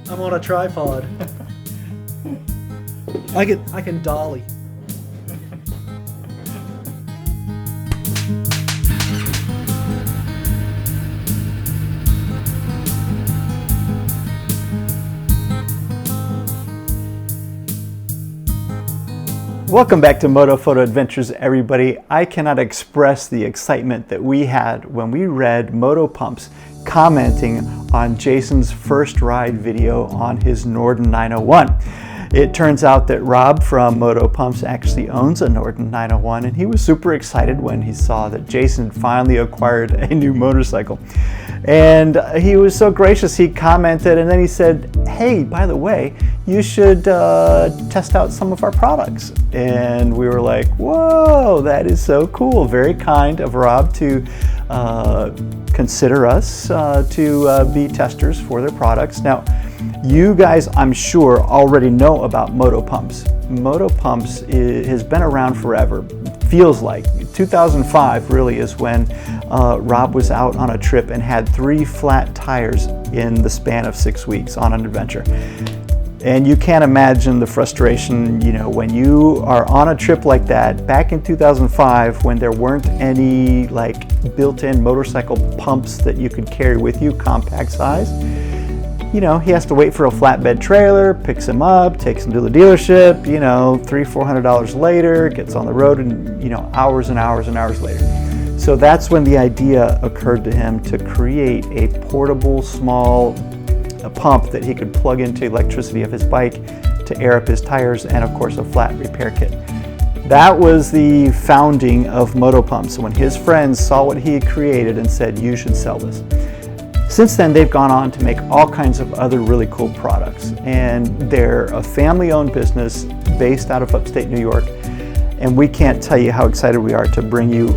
I'm on a tripod. I can dolly. Welcome back to Moto Photo Adventures, everybody. I cannot express the excitement that we had when we read Moto Pump's commenting on Jason's first ride video on his Norden 901. It turns out that Rob from Moto Pumps actually owns a Norden 901, and he was super excited when he saw that Jason finally acquired a new motorcycle. And he was so gracious, he commented, and then he said, hey, by the way, you should test out some of our products. And we were like, whoa, that is so cool. Very kind of Rob to consider us to be testers for their products. Now, you guys, I'm sure, already know about Moto Pumps. Moto Pumps has been around forever. Feels like 2005 really is when Rob was out on a trip and had 3 flat tires in the span of 6 weeks on an adventure. And you can't imagine the frustration, you know, when you are on a trip like that back in 2005 when there weren't any like built-in motorcycle pumps that you could carry with you, compact size. You know, he has to wait for a flatbed trailer, picks him up, takes him to the dealership, you know, $300-400 later, gets on the road, and, you know, hours and hours and hours later. So that's when the idea occurred to him to create a portable, small pump that he could plug into electricity of his bike to air up his tires, and of course a flat repair kit. That was the founding of Moto Pumps, when his friends saw what he had created and said, you should sell this. Since then, they've gone on to make all kinds of other really cool products, and they're a family-owned business based out of upstate New York, and we can't tell you how excited we are to bring you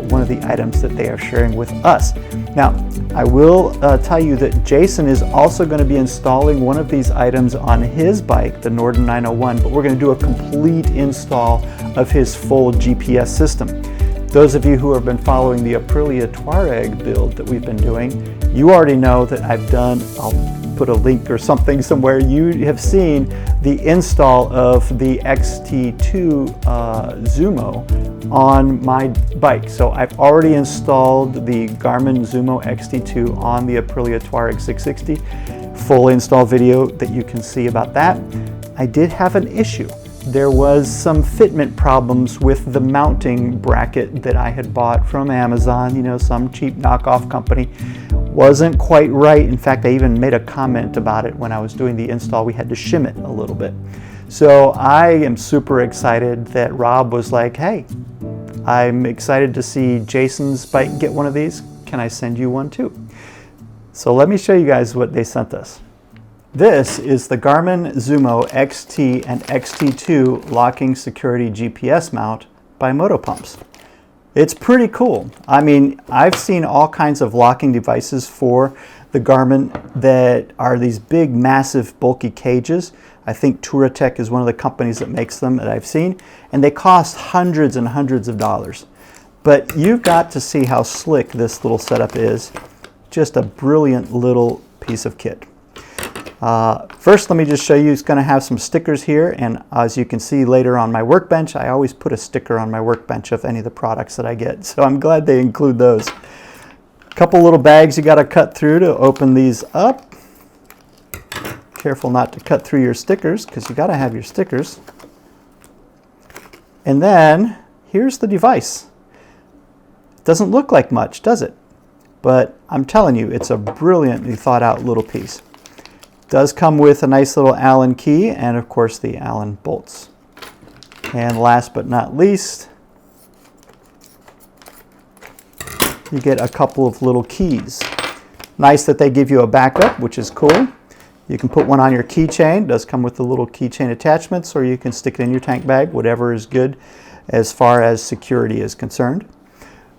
one of the items that they are sharing with us. Now, I will tell you that Jason is also going to be installing one of these items on his bike, the Norden 901, but we're going to do a complete install of his full GPS system. Those of you who have been following the Aprilia Touareg build that we've been doing, you already know that I've done, I'll put a link or something somewhere, you have seen the install of the XT2 Zumo on my bike. So I've already installed the Garmin Zumo XT2 on the Aprilia Touareg 660. Full install video that you can see about that. I did have an issue. There was some fitment problems with the mounting bracket that I had bought from Amazon, you know, some cheap knockoff company. Wasn't quite right. In fact, I even made a comment about it when I was doing the install. We had to shim it a little bit. So I am super excited that Rob was like, hey, I'm excited to see Jason's bike get one of these. Can I send you one too? So let me show you guys what they sent us. This is the Garmin Zumo XT and XT2 locking security GPS mount by Moto Pumps. It's pretty cool. I mean, I've seen all kinds of locking devices for the Garmin that are these big, massive, bulky cages. I think Touratech is one of the companies that makes them that I've seen, and they cost hundreds and hundreds of dollars. But you've got to see how slick this little setup is. Just a brilliant little piece of kit. First, let me just show you, it's going to have some stickers here, and as you can see later on my workbench, I always put a sticker on my workbench of any of the products that I get, so I'm glad they include those. A couple little bags you got to cut through to open these up. Careful not to cut through your stickers, because you got to have your stickers. And then, here's the device. It doesn't look like much, does it? But I'm telling you, it's a brilliantly thought out little piece. Does come with a nice little Allen key and of course the Allen bolts. And last but not least, you get a couple of little keys. Nice that they give you a backup, which is cool. You can put one on your keychain. It does come with the little keychain attachments, or you can stick it in your tank bag, whatever is good as far as security is concerned.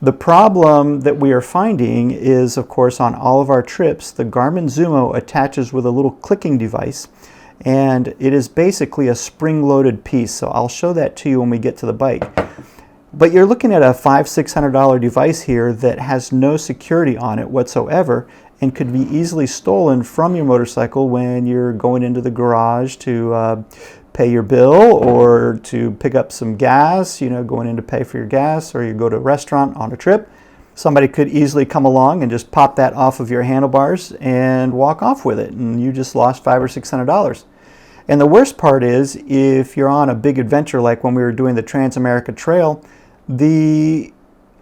The problem that we are finding is, of course, on all of our trips, the Garmin Zumo attaches with a little clicking device, and it is basically a spring-loaded piece. So I'll show that to you when we get to the bike. But you're looking at a $500-600 device here that has no security on it whatsoever, and could be easily stolen from your motorcycle when you're going into the garage to pay your bill or to pick up some gas, going in to pay for your gas, or you go to a restaurant on a trip. Somebody could easily come along and just pop that off of your handlebars and walk off with it, and you just lost $500 or $600. And the worst part is, if you're on a big adventure like when we were doing the Trans-America Trail, the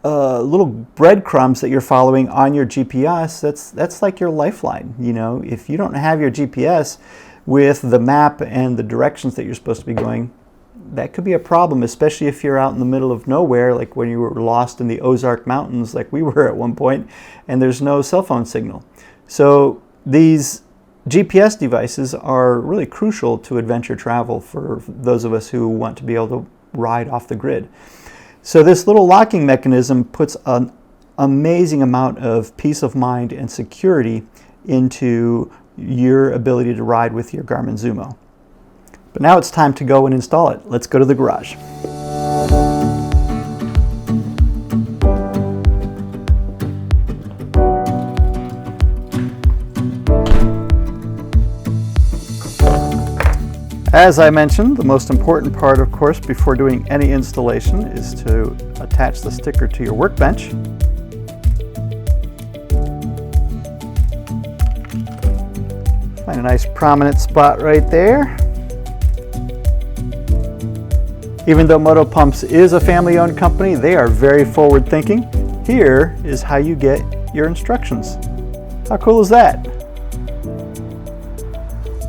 little breadcrumbs that you're following on your GPS, that's like your lifeline. If you don't have your GPS with the map and the directions that you're supposed to be going, that could be a problem, especially if you're out in the middle of nowhere, like when you were lost in the Ozark Mountains, like we were at one point, and there's no cell phone signal. So these GPS devices are really crucial to adventure travel for those of us who want to be able to ride off the grid. So this little locking mechanism puts an amazing amount of peace of mind and security into your ability to ride with your Garmin Zumo. But now it's time to go and install it. Let's go to the garage. As I mentioned, the most important part, of course, before doing any installation is to attach the sticker to your workbench. Find a nice prominent spot right there. Even though Moto Pumps is a family-owned company, they are very forward-thinking. Here is how you get your instructions. How cool is that?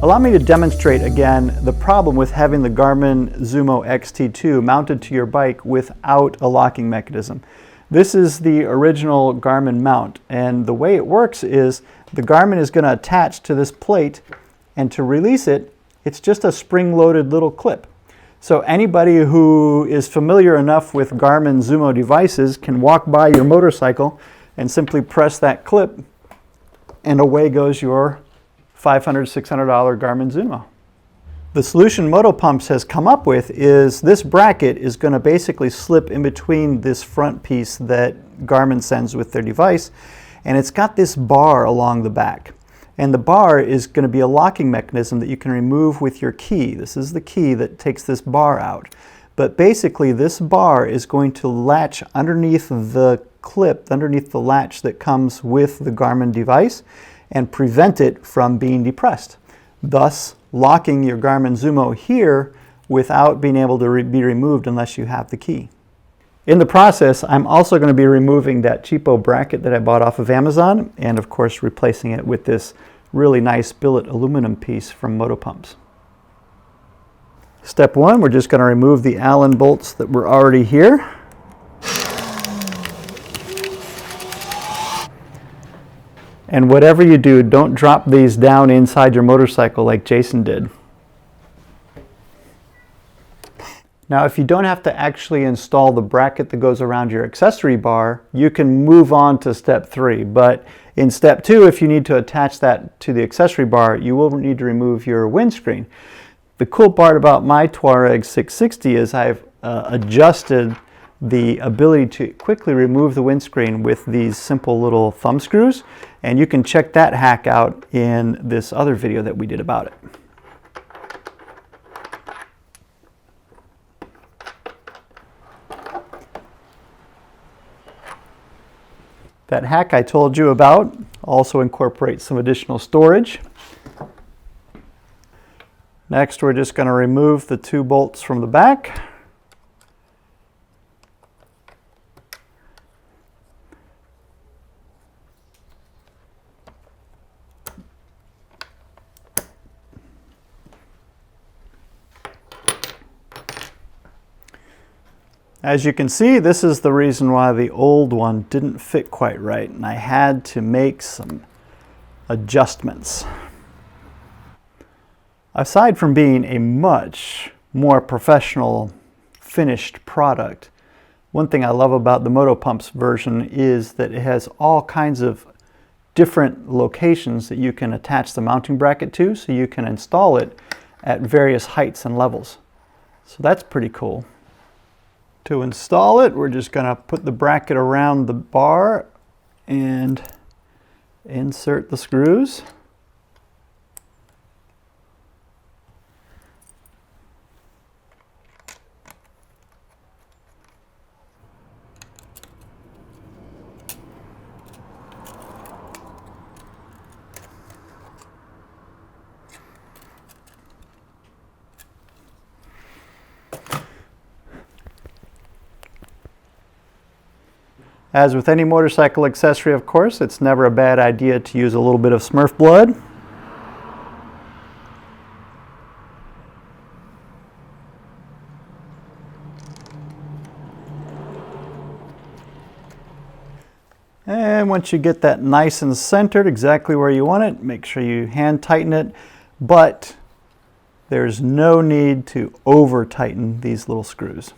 Allow me to demonstrate again the problem with having the Garmin Zumo XT2 mounted to your bike without a locking mechanism. This is the original Garmin mount, and the way it works is the Garmin is going to attach to this plate, and to release it, it's just a spring-loaded little clip. So anybody who is familiar enough with Garmin Zumo devices can walk by your motorcycle and simply press that clip, and away goes your $500, $600 Garmin Zumo. The solution Moto Pumps has come up with is this bracket is going to basically slip in between this front piece that Garmin sends with their device, and it's got this bar along the back. And the bar is going to be a locking mechanism that you can remove with your key. This is the key that takes this bar out. But basically this bar is going to latch underneath the clip, underneath the latch that comes with the Garmin device, and prevent it from being depressed, thus locking your Garmin Zumo here without being able to be removed unless you have the key. In the process, I'm also going to be removing that cheapo bracket that I bought off of Amazon, and of course replacing it with this really nice billet aluminum piece from Moto Pumps. Step one, we're just going to remove the Allen bolts that were already here. And whatever you do, don't drop these down inside your motorcycle like Jason did. Now, if you don't have to actually install the bracket that goes around your accessory bar, you can move on to step 3. But in step 2, if you need to attach that to the accessory bar, you will need to remove your windscreen. The cool part about my Touareg 660 is I've adjusted the ability to quickly remove the windscreen with these simple little thumb screws, and you can check that hack out in this other video that we did about it. That hack I told you about also incorporates some additional storage. Next, we're just going to remove the 2 bolts from the back. As you can see, this is the reason why the old one didn't fit quite right, and I had to make some adjustments. Aside from being a much more professional finished product, one thing I love about the Moto Pumps version is that it has all kinds of different locations that you can attach the mounting bracket to, so you can install it at various heights and levels. So that's pretty cool. To install it, we're just going to put the bracket around the bar and insert the screws. As with any motorcycle accessory, of course, it's never a bad idea to use a little bit of Smurf blood. And once you get that nice and centered exactly where you want it, make sure you hand tighten it, but there's no need to over tighten these little screws.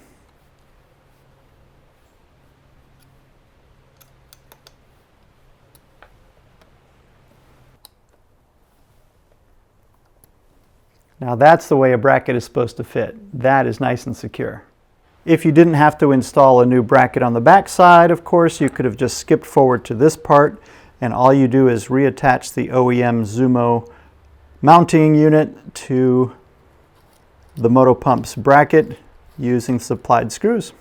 Now that's the way a bracket is supposed to fit. That is nice and secure. If you didn't have to install a new bracket on the back side, of course, you could have just skipped forward to this part, and all you do is reattach the OEM Zumo mounting unit to the Moto Pump's bracket using supplied screws.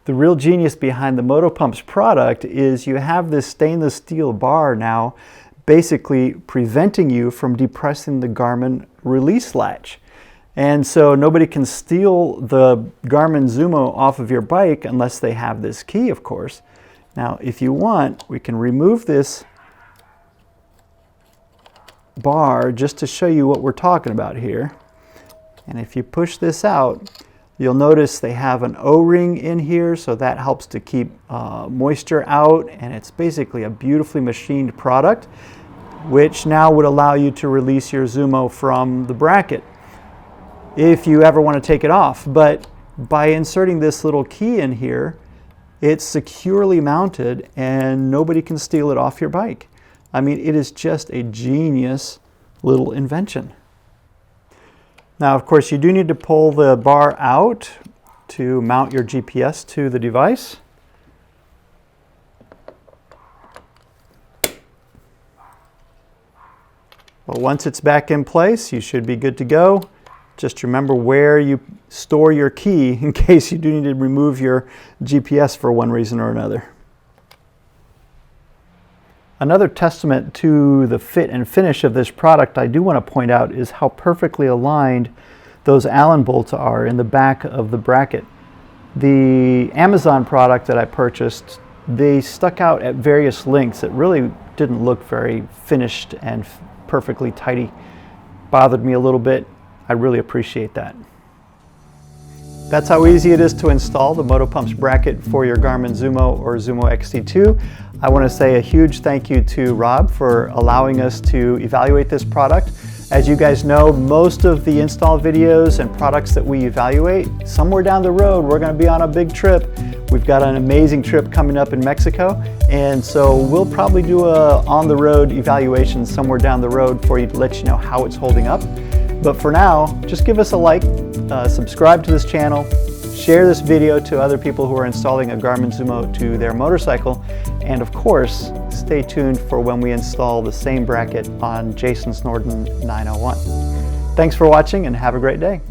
The real genius behind the Moto Pump's product is you have this stainless steel bar now basically preventing you from depressing the Garmin release latch. And so nobody can steal the Garmin Zumo off of your bike unless they have this key, of course. Now, if you want, we can remove this bar just to show you what we're talking about here. And if you push this out, you'll notice they have an O-ring in here, so that helps to keep moisture out, and it's basically a beautifully machined product, which now would allow you to release your Zumo from the bracket if you ever want to take it off. But by inserting this little key in here, it's securely mounted and nobody can steal it off your bike. I mean, it is just a genius little invention. Now, of course, you do need to pull the bar out to mount your GPS to the device. Well, once it's back in place, you should be good to go. Just remember where you store your key in case you do need to remove your GPS for one reason or another. Another testament to the fit and finish of this product I do want to point out is how perfectly aligned those Allen bolts are in the back of the bracket. The Amazon product that I purchased, they stuck out at various lengths. It really didn't look very finished and perfectly tidy. Bothered me a little bit. I really appreciate that. That's how easy it is to install the Moto Pump's bracket for your Garmin Zumo or Zumo XT2. I want to say a huge thank you to Rob for allowing us to evaluate this product. As you guys know, most of the install videos and products that we evaluate, somewhere down the road, we're going to be on a big trip. We've got an amazing trip coming up in Mexico, and so we'll probably do a on-the-road evaluation somewhere down the road for you to let you know how it's holding up. But for now, just give us a like, subscribe to this channel, share this video to other people who are installing a Garmin Zumo to their motorcycle, and of course, stay tuned for when we install the same bracket on Jason's Norden 901. Thanks for watching and have a great day.